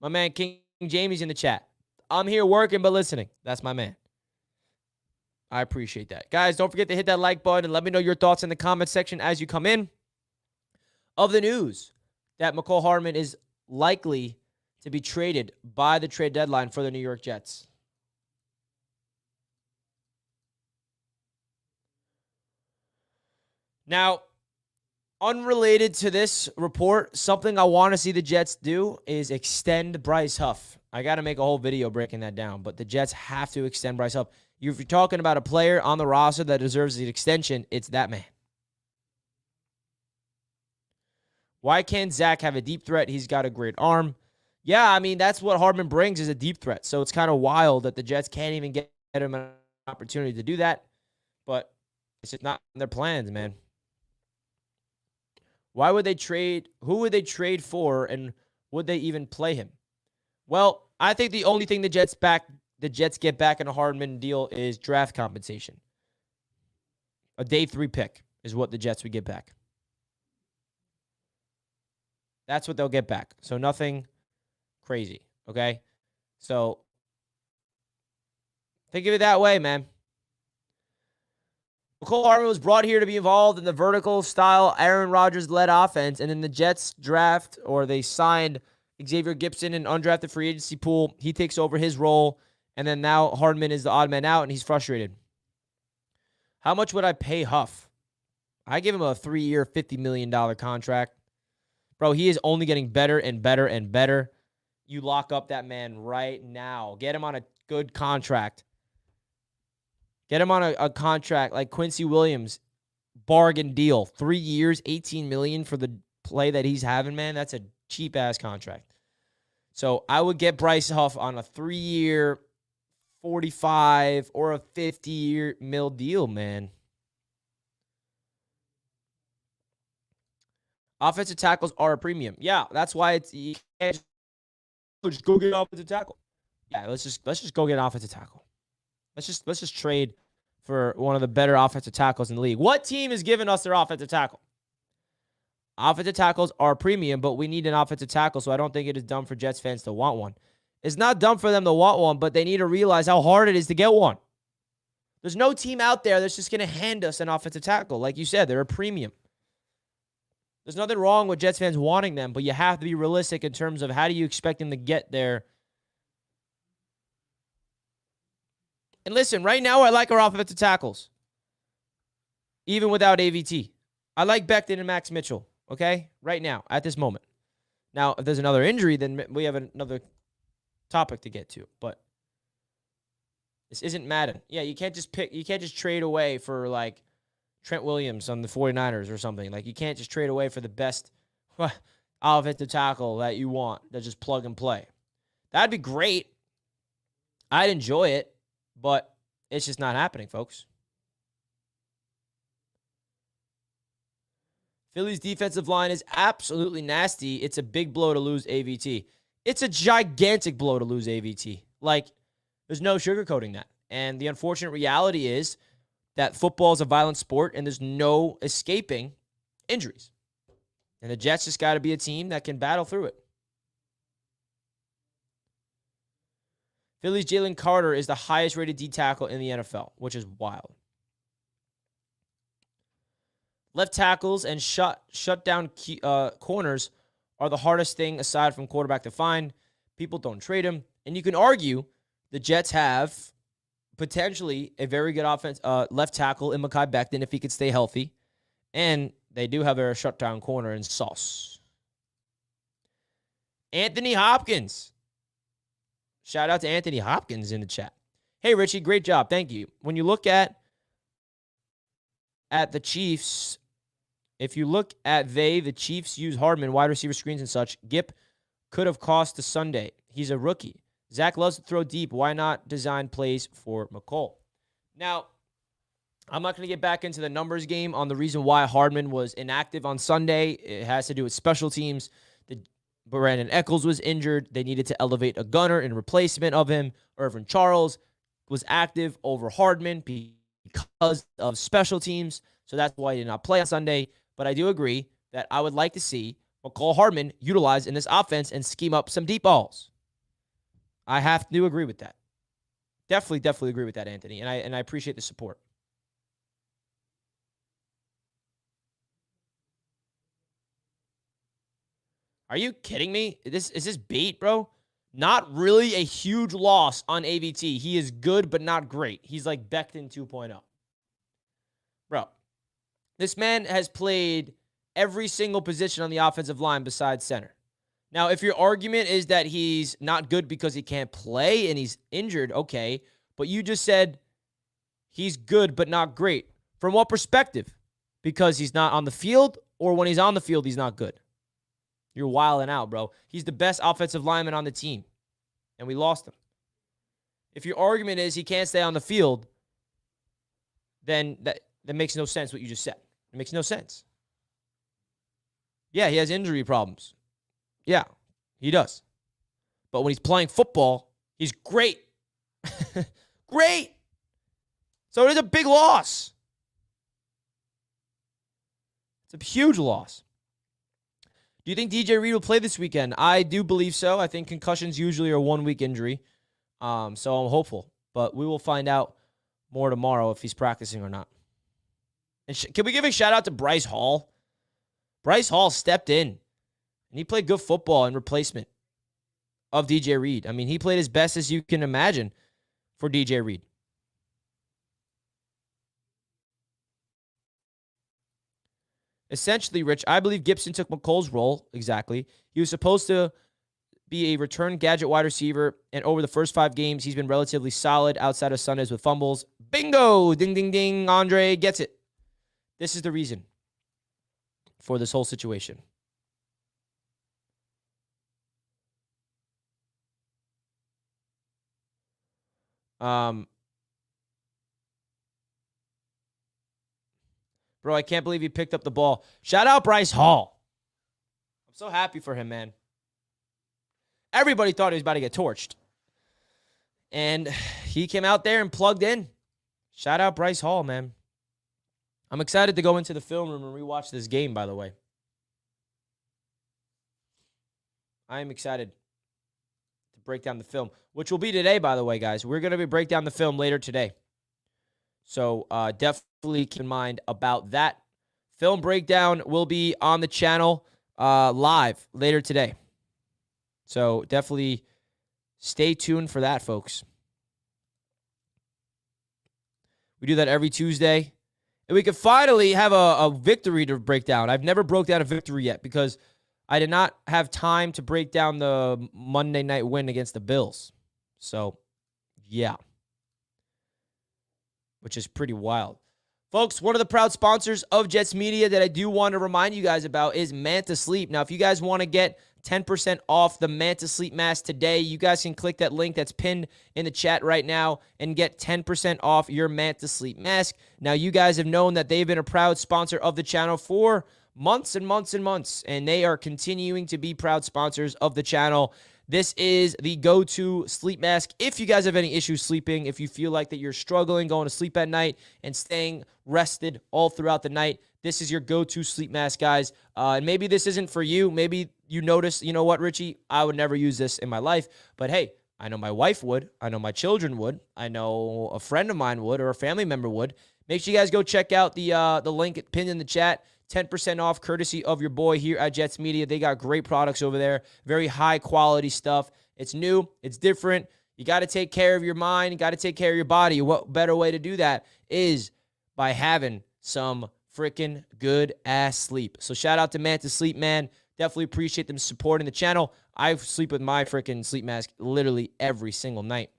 My man King Jamie's in the chat. I'm here working but listening. That's my man. I appreciate that. Guys, don't forget to hit that like button and let me know your thoughts in the comment section as you come in. Of the news that Mecole Hardman is likely to be traded by the trade deadline for the New York Jets. Now, unrelated to this report, something I want to see the Jets do is extend Bryce Huff. I got to make a whole video breaking that down, but the Jets have to extend Bryce Huff. If you're talking about a player on the roster that deserves the extension, it's that man. Why can't Zach have a deep threat? He's got a great arm. Yeah, I mean, that's what Hardman brings is a deep threat. So it's kind of wild that the Jets can't even get him an opportunity to do that. But it's just not in their plans, man. Why would they trade? Who would they trade for, and would they even play him? Well, I think the only thing the Jets get back in a Hardman deal is draft compensation. A day 3 pick is what the Jets would get back. That's what they'll get back. So nothing crazy, okay? So think of it that way, man. Mecole Hardman was brought here to be involved in the vertical style Aaron Rodgers-led offense, and in the Jets draft, or they signed Xavier Gibson, an undrafted free agency pool. He takes over his role, and then now Hardman is the odd man out, and he's frustrated. How much would I pay Huff? I give him a 3-year, $50 million contract. Bro, he is only getting better and better and better. You lock up that man right now. Get him on a good contract. Get him on a contract like Quincy Williams, bargain deal. 3 years, $18 million for the play that he's having, man. That's a cheap-ass contract. So I would get Bryce Huff on a 3-year, 45 or a 50-year mil deal, man. Offensive tackles are a premium. Yeah, that's why you can't just go get an offensive tackle. Yeah, let's just go get an offensive tackle. Let's just trade for one of the better offensive tackles in the league. What team is giving us their offensive tackle? Offensive tackles are premium, but we need an offensive tackle, so I don't think it is dumb for Jets fans to want one. It's not dumb for them to want one, but they need to realize how hard it is to get one. There's no team out there that's just going to hand us an offensive tackle. Like you said, they're a premium. There's nothing wrong with Jets fans wanting them, but you have to be realistic in terms of how do you expect them to get there. And listen, right now I like our offensive tackles, even without AVT. I like Becton and Max Mitchell, okay? Right now, at this moment. Now, if there's another injury, then we have another topic to get to. But this isn't Madden. Yeah, you can't just trade away for, like, Trent Williams on the 49ers or something. Like, you can't just trade away for the best offensive tackle that you want that just plug and play. That'd be great. I'd enjoy it, but it's just not happening, folks. Philly's defensive line is absolutely nasty. It's a big blow to lose AVT. It's a gigantic blow to lose AVT. Like, there's no sugarcoating that. And the unfortunate reality is that football is a violent sport and there's no escaping injuries. And the Jets just got to be a team that can battle through it. Philly's Jalen Carter is the highest rated D tackle in the NFL, which is wild. Left tackles and shut down corners are the hardest thing aside from quarterback to find. People don't trade him. And you can argue the Jets have potentially a very good offense left tackle in Mekhi Becton if he could stay healthy. And they do have a shutdown corner in Sauce. Anthony Hopkins. Shout out to Anthony Hopkins in the chat. Hey, Richie, great job. Thank you. When you look at the Chiefs, if you look at the Chiefs use Hardman, wide receiver screens and such, Gip could have cost the Sunday. He's a rookie. Zach loves to throw deep. Why not design plays for Mecole? Now, I'm not going to get back into the numbers game on the reason why Hardman was inactive on Sunday. It has to do with special teams. Brandon Eccles was injured. They needed to elevate a gunner in replacement of him. Irvin Charles was active over Hardman because of special teams. So that's why he did not play on Sunday. But I do agree that I would like to see Mecole Hardman utilized in this offense and scheme up some deep balls. I have to agree with that. Definitely agree with that, Anthony. And I appreciate the support. Are you kidding me? Is this bait, bro? Not really a huge loss on AVT. He is good, but not great. He's like Becton 2.0. Bro, this man has played every single position on the offensive line besides center. Now, if your argument is that he's not good because he can't play and he's injured, okay. But you just said he's good, but not great. From what perspective? Because he's not on the field, or when he's on the field, he's not good? You're wilding out, bro. He's the best offensive lineman on the team, and we lost him. If your argument is he can't stay on the field, then that makes no sense what you just said. It makes no sense. Yeah, he has injury problems. Yeah, he does. But when he's playing football, he's great. Great. So it is a big loss. It's a huge loss. Do you think DJ Reed will play this weekend? I do believe so. I think concussions usually are 1 week injury. So I'm hopeful. But we will find out more tomorrow if he's practicing or not. And can we give a shout out to Bryce Hall? Bryce Hall stepped in, and he played good football in replacement of DJ Reed. I mean, he played as best as you can imagine for DJ Reed. Essentially, Rich, I believe Gibson took Mecole's role. Exactly. He was supposed to be a return gadget wide receiver, and over the first 5 games, he's been relatively solid outside of Sundays with fumbles. Bingo! Ding, ding, ding. Andre gets it. This is the reason for this whole situation. Bro, I can't believe he picked up the ball. Shout out Bryce Hall. I'm so happy for him, man. Everybody thought he was about to get torched. And he came out there and plugged in. Shout out Bryce Hall, man. I'm excited to go into the film room and rewatch this game, by the way. I am excited to break down the film, which will be today, by the way, guys. We're going to break down the film later today. So definitely keep in mind about that Film breakdown will be on the channel live later today. So definitely stay tuned for that, folks. We do that every Tuesday. And we could finally have a victory to break down. I've never broke down a victory yet because I did not have time to break down the Monday night win against the Bills. So, yeah. Which is pretty wild. Folks, one of the proud sponsors of Jets Media that I do want to remind you guys about is Manta Sleep. Now, if you guys want to get 10% off the Manta Sleep mask today, you guys can click that link that's pinned in the chat right now and get 10% off your Manta Sleep mask. Now, you guys have known that they've been a proud sponsor of the channel for months and months and months, and they are continuing to be proud sponsors of the channel. This is the go-to sleep mask. If you guys have any issues sleeping, if you feel like that you're struggling going to sleep at night and staying rested all throughout the night, this is your go-to sleep mask, guys. And maybe this isn't for you. Maybe you notice, you know what, Richie, I would never use this in my life. But hey, I know my wife would. I know my children would. I know a friend of mine would, or a family member would. Make sure you guys go check out the link pinned in the chat. 10% off courtesy of your boy here at Jets Media. They got great products over there. Very high quality stuff. It's new. It's different. You got to take care of your mind. You got to take care of your body. What better way to do that is by having some freaking good ass sleep. So shout out to Manta Sleep, man. Definitely appreciate them supporting the channel. I sleep with my freaking sleep mask literally every single night.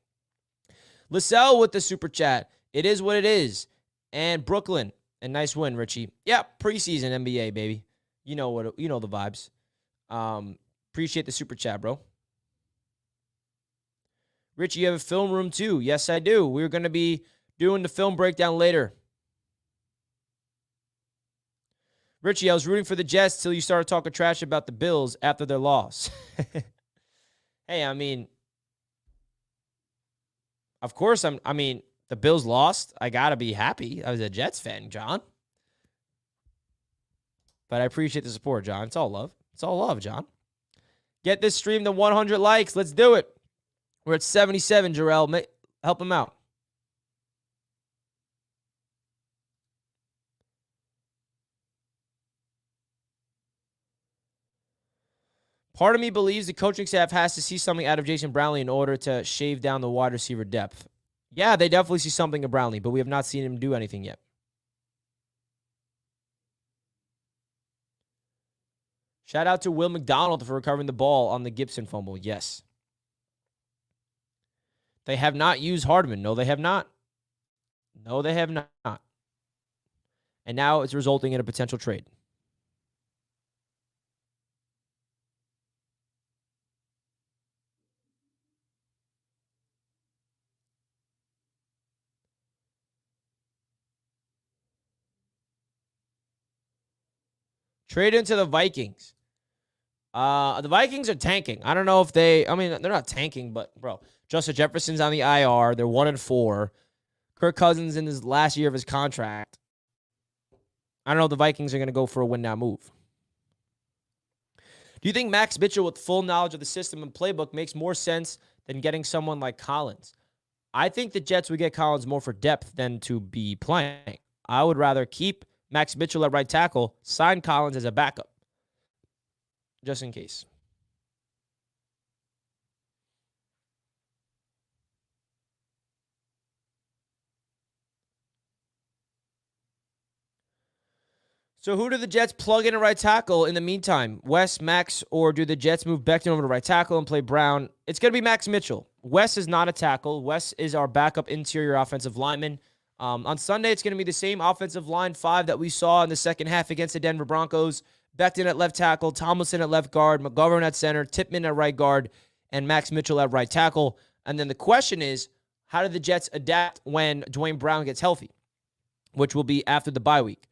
LaSalle with the super chat. It is what it is. And Brooklyn. And nice win, Richie. Yeah, preseason NBA, baby. You know the vibes. Appreciate the super chat, bro. Richie, you have a film room too. Yes, I do. We're going to be doing the film breakdown later. Richie, I was rooting for the Jets till you started talking trash about the Bills after their loss. Hey, I mean, of course, the Bills lost. I got to be happy. I was a Jets fan, John. But I appreciate the support, John. It's all love. It's all love, John. Get this stream to 100 likes. Let's do it. We're at 77, Jarrell. Help him out. Part of me believes the coaching staff has to see something out of Jason Brownlee in order to shave down the wide receiver depth. Yeah, they definitely see something in Brownlee, but we have not seen him do anything yet. Shout out to Will McDonald for recovering the ball on the Gibson fumble. Yes. They have not used Hardman. No, they have not. No, they have not. And now it's resulting in a potential trade. Trade into the Vikings. The Vikings are tanking. I don't know if they're not tanking, but, bro, Justin Jefferson's on the IR. They're 1-4. Kirk Cousins in his last year of his contract. I don't know if the Vikings are going to go for a win-now move. Do you think Max Mitchell with full knowledge of the system and playbook makes more sense than getting someone like Collins? I think the Jets would get Collins more for depth than to be playing. I would rather keep Max Mitchell at right tackle, sign Collins as a backup, just in case. So who do the Jets plug in at right tackle in the meantime? Wes, Max, or do the Jets move Becton over to right tackle and play Brown? It's going to be Max Mitchell. Wes is not a tackle. Wes is our backup interior offensive lineman. On Sunday, it's going to be the same offensive line 5 that we saw in the second half against the Denver Broncos. Becton at left tackle, Tomlinson at left guard, McGovern at center, Tippmann at right guard, and Max Mitchell at right tackle. And then the question is, how do the Jets adapt when Dwayne Brown gets healthy, which will be after the bye week?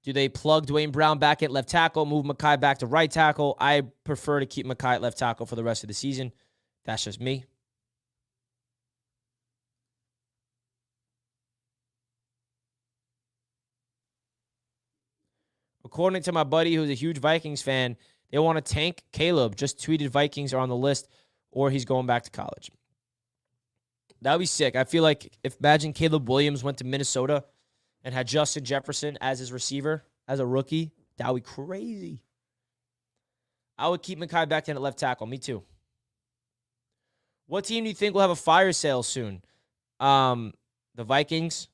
Do they plug Dwayne Brown back at left tackle, move Mekhi back to right tackle? I prefer to keep Mekhi at left tackle for the rest of the season. That's just me. According to my buddy who's a huge Vikings fan, they want to tank Caleb. Just tweeted Vikings are on the list, or he's going back to college. That would be sick. I feel like imagine Caleb Williams went to Minnesota and had Justin Jefferson as his receiver. as a rookie. That would be crazy. I would keep Mekhi Becton at left tackle. Me too. What team do you think will have a fire sale soon? The Vikings.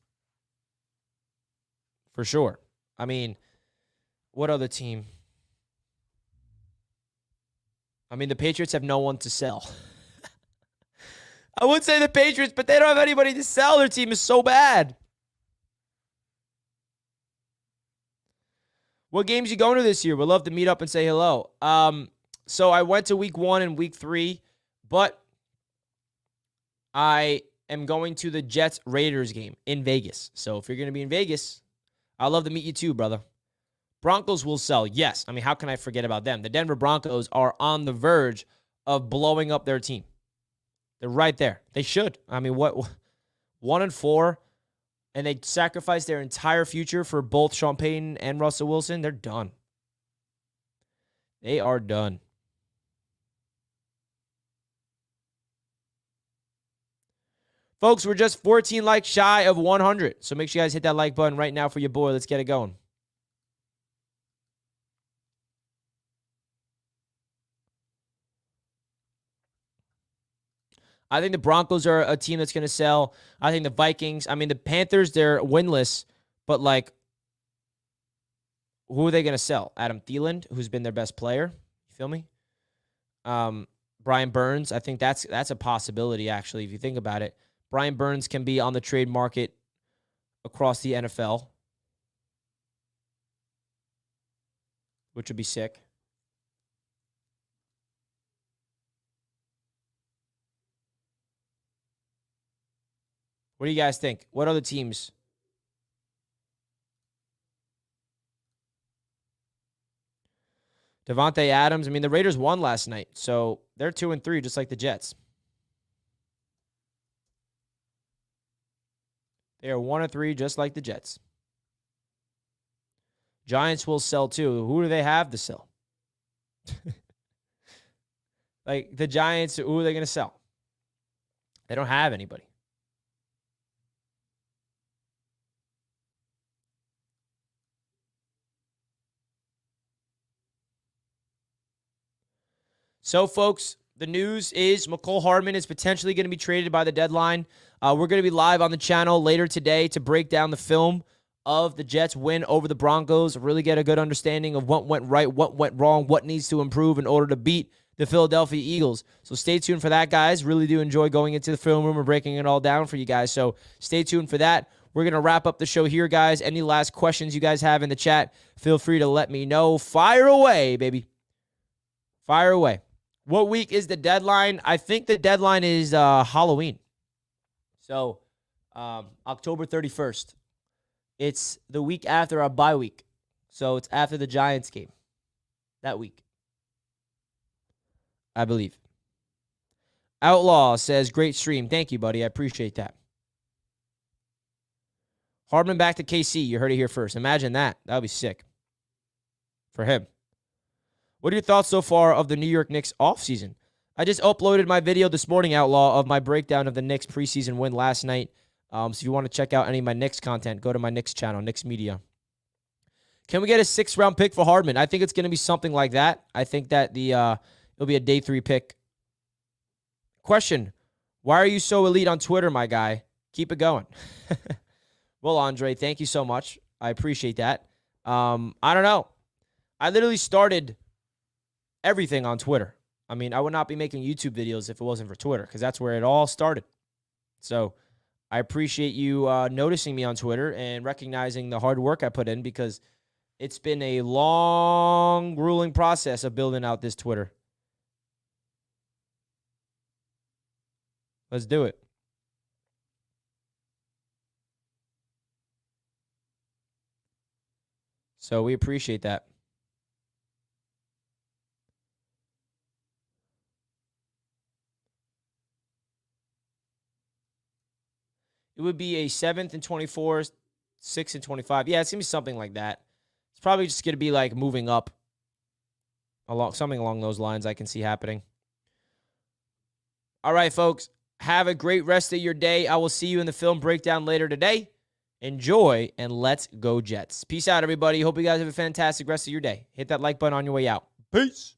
For sure. I mean, what other team? I mean, the Patriots have no one to sell. I would say the Patriots, but they don't have anybody to sell. Their team is so bad. What games you going to this year? We'd love to meet up and say hello. So I went to week 1 and week 3, but I am going to the Jets-Raiders game in Vegas. So if you're going to be in Vegas, I'd love to meet you too, brother. Broncos will sell. Yes. I mean, how can I forget about them? The Denver Broncos are on the verge of blowing up their team. They're right there. They should. I mean, what 1-4, and they sacrificed their entire future for both Sean Payton and Russell Wilson. They're done. They are done. Folks, we're just 14 likes shy of 100. So make sure you guys hit that like button right now for your boy. Let's get it going. I think the Broncos are a team that's going to sell. I think the Vikings, I mean, the Panthers, they're winless, but like, who are they going to sell? Adam Thielen, who's been their best player. You feel me? Brian Burns, I think that's a possibility, actually, if you think about it. Brian Burns can be on the trade market across the NFL, which would be sick. What do you guys think? What other teams? Devontae Adams. I mean, the Raiders won last night, so they're 2-3, just like the Jets. They are 1-3, just like the Jets. Giants will sell too. Who do they have to sell? Like the Giants, who are they going to sell? They don't have anybody. So, folks, the news is Mecole Hardman is potentially going to be traded by the deadline. We're going to be live on the channel later today to break down the film of the Jets' win over the Broncos, really get a good understanding of what went right, what went wrong, what needs to improve in order to beat the Philadelphia Eagles. So stay tuned for that, guys. Really do enjoy going into the film room and breaking it all down for you guys. So stay tuned for that. We're going to wrap up the show here, guys. Any last questions you guys have in the chat, feel free to let me know. Fire away, baby. Fire away. What week is the deadline? I think the deadline is Halloween. So October 31st. It's the week after our bye week. So it's after the Giants game. That week, I believe. Outlaw says, great stream. Thank you, buddy. I appreciate that. Hardman back to KC. You heard it here first. Imagine that. That would be sick for him. What are your thoughts so far of the New York Knicks offseason? I just uploaded my video this morning, Outlaw, of my breakdown of the Knicks preseason win last night. So if you want to check out any of my Knicks content, go to my Knicks channel, Knicks Media. Can we get a 6th-round pick for Hardman? I think it's going to be something like that. I think that it'll be a day 3 pick. Question, why are you so elite on Twitter, my guy? Keep it going. Well, Andre, thank you so much. I appreciate that. I don't know. I literally started everything on Twitter. I mean, I would not be making YouTube videos if it wasn't for Twitter, because that's where it all started. So I appreciate you noticing me on Twitter and recognizing the hard work I put in, because it's been a long, grueling process of building out this Twitter. Let's do it. So we appreciate that. It would be a 7th and 24, 6th and 25. Yeah, it's going to be something like that. It's probably just going to be like moving up. Something along those lines I can see happening. All right, folks. Have a great rest of your day. I will see you in the film breakdown later today. Enjoy, and let's go Jets. Peace out, everybody. Hope you guys have a fantastic rest of your day. Hit that like button on your way out. Peace.